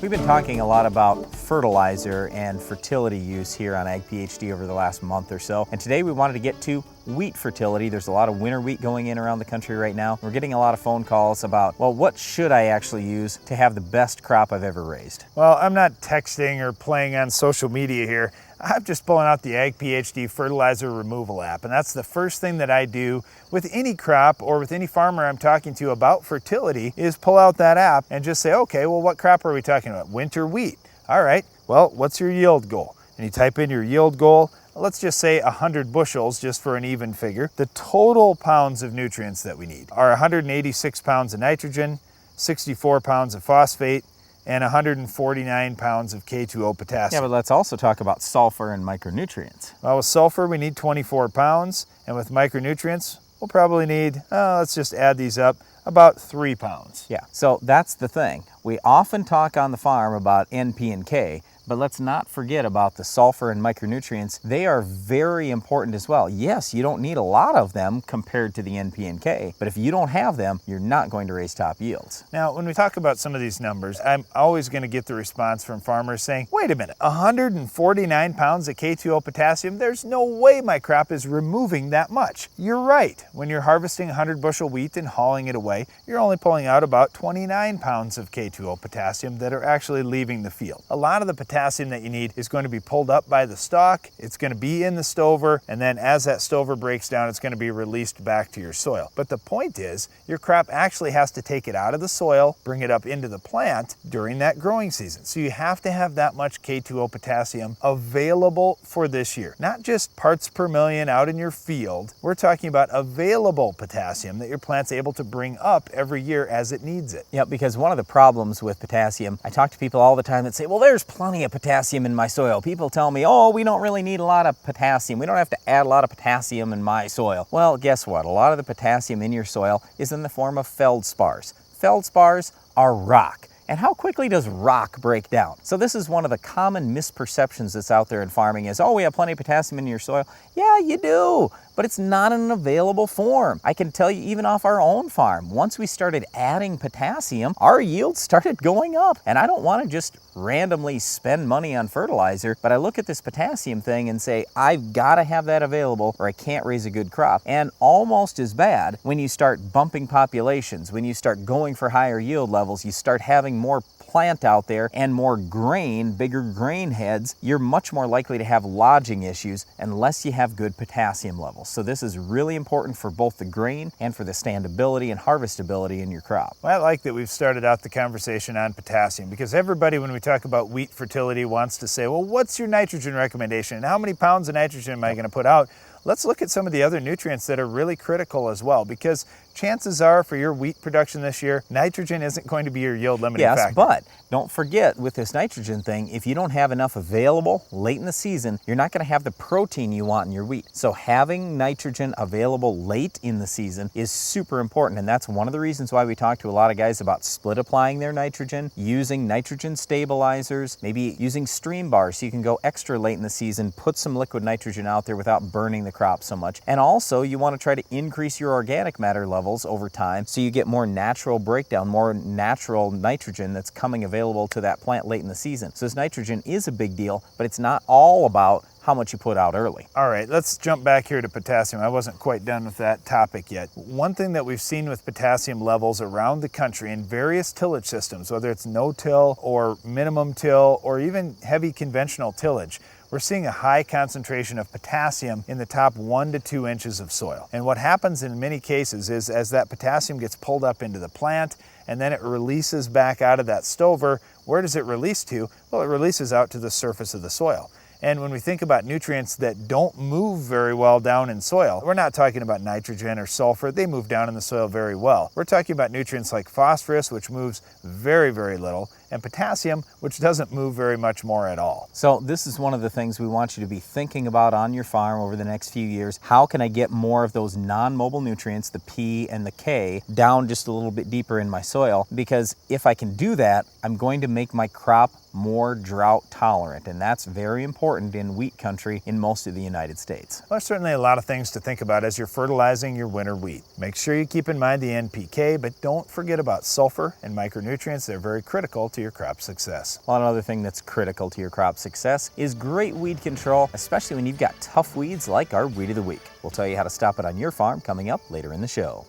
We've been talking a lot about fertilizer and fertility use here on Ag PhD over the last month or so, and today we wanted to get to wheat fertility. There's a lot of winter wheat going in around the country right now. We're getting a lot of phone calls about, well, what should I actually use to have the best crop I've ever raised? Well, I'm not texting or playing on social media here. I'm just pulling out the Ag PhD fertilizer removal app, and that's the first thing that I do with any crop or with any farmer I'm talking to about fertility is pull out that app and just say, okay, well, what crop are we talking about? Winter wheat. All right, well, what's your yield goal? And you type in your yield goal. Let's just say 100 bushels, just for an even figure. The total pounds of nutrients that we need are 186 pounds of nitrogen, 64 pounds of phosphate, and 149 pounds of K2O potassium. Yeah, but let's also talk about sulfur and micronutrients. Well, with sulfur, we need 24 pounds, and with micronutrients, we'll probably need, let's just add these up, about 3 pounds. Yeah, so that's the thing. We often talk on the farm about N, P, and K, but let's not forget about the sulfur and micronutrients. They are very important as well. Yes, you don't need a lot of them compared to the N, P, and K, but if you don't have them, you're not going to raise top yields. Now, when we talk about some of these numbers, I'm always going to get the response from farmers saying, wait a minute, 149 pounds of K2O potassium? There's no way my crop is removing that much. You're right. When you're harvesting 100 bushel wheat and hauling it away, you're only pulling out about 29 pounds of K2O potassium that are actually leaving the field. A lot of the potassium that you need is going to be pulled up by the stalk, it's going to be in the stover, and then as that stover breaks down, it's going to be released back to your soil. But the point is, your crop actually has to take it out of the soil, bring it up into the plant during that growing season. So you have to have that much K2O potassium available for this year. Not just parts per million out in your field, we're talking about available potassium that your plant's able to bring up every year as it needs it. Yeah, because one of the problems with potassium, I talk to people all the time that say, well, there's plenty of potassium in my soil. People tell me, oh, we don't really need a lot of potassium. We don't have to add a lot of potassium in my soil. Well, guess what? A lot of the potassium in your soil is in the form of feldspars. Feldspars are rock. And how quickly does rock break down? So this is one of the common misperceptions that's out there in farming is, oh, we have plenty of potassium in your soil. Yeah, you do, but it's not in an available form. I can tell you even off our own farm, once we started adding potassium, our yields started going up. And I don't want to just randomly spend money on fertilizer, but I look at this potassium thing and say, I've got to have that available or I can't raise a good crop. And almost as bad when you start bumping populations, when you start going for higher yield levels, you start having more plant out there and more grain, bigger grain heads, you're much more likely to have lodging issues unless you have good potassium levels. So this is really important for both the grain and for the standability and harvestability in your crop. Well, I like that we've started out the conversation on potassium because everybody, when we talk about wheat fertility, wants to say, well, what's your nitrogen recommendation and how many pounds of nitrogen am I going to put out? Let's look at some of the other nutrients that are really critical as well, because chances are for your wheat production this year, nitrogen isn't going to be your yield limiting factor. Yes, but don't forget with this nitrogen thing, if you don't have enough available late in the season, you're not going to have the protein you want in your wheat. So having nitrogen available late in the season is super important, and that's one of the reasons why we talk to a lot of guys about split applying their nitrogen, using nitrogen stabilizers, maybe using stream bars so you can go extra late in the season, put some liquid nitrogen out there without burning the crop so much. And also you want to try to increase your organic matter levels over time so you get more natural breakdown, more natural nitrogen that's coming available to that plant late in the season. So this nitrogen is a big deal, but it's not all about how much you put out early. All right, let's jump back here to potassium. I wasn't quite done with that topic yet. One thing that we've seen with potassium levels around the country in various tillage systems, whether it's no-till or minimum till or even heavy conventional tillage, we're seeing a high concentration of potassium in the top 1 to 2 inches of soil. And what happens in many cases is as that potassium gets pulled up into the plant and then it releases back out of that stover, where does it release to? Well, it releases out to the surface of the soil. And when we think about nutrients that don't move very well down in soil, we're not talking about nitrogen or sulfur. They move down in the soil very well. We're talking about nutrients like phosphorus, which moves very, very little, and potassium, which doesn't move very much more at all. So this is one of the things we want you to be thinking about on your farm over the next few years. How can I get more of those non-mobile nutrients, the P and the K, down just a little bit deeper in my soil? Because if I can do that, I'm going to make my crop more drought tolerant, and that's very important in wheat country in most of the United States. Well, there's certainly a lot of things to think about as you're fertilizing your winter wheat. Make sure you keep in mind the NPK, but don't forget about sulfur and micronutrients. They're very critical to your crop success. Well, another thing that's critical to your crop success is great weed control, especially when you've got tough weeds like our Weed of the Week. We'll tell you how to stop it on your farm coming up later in the show.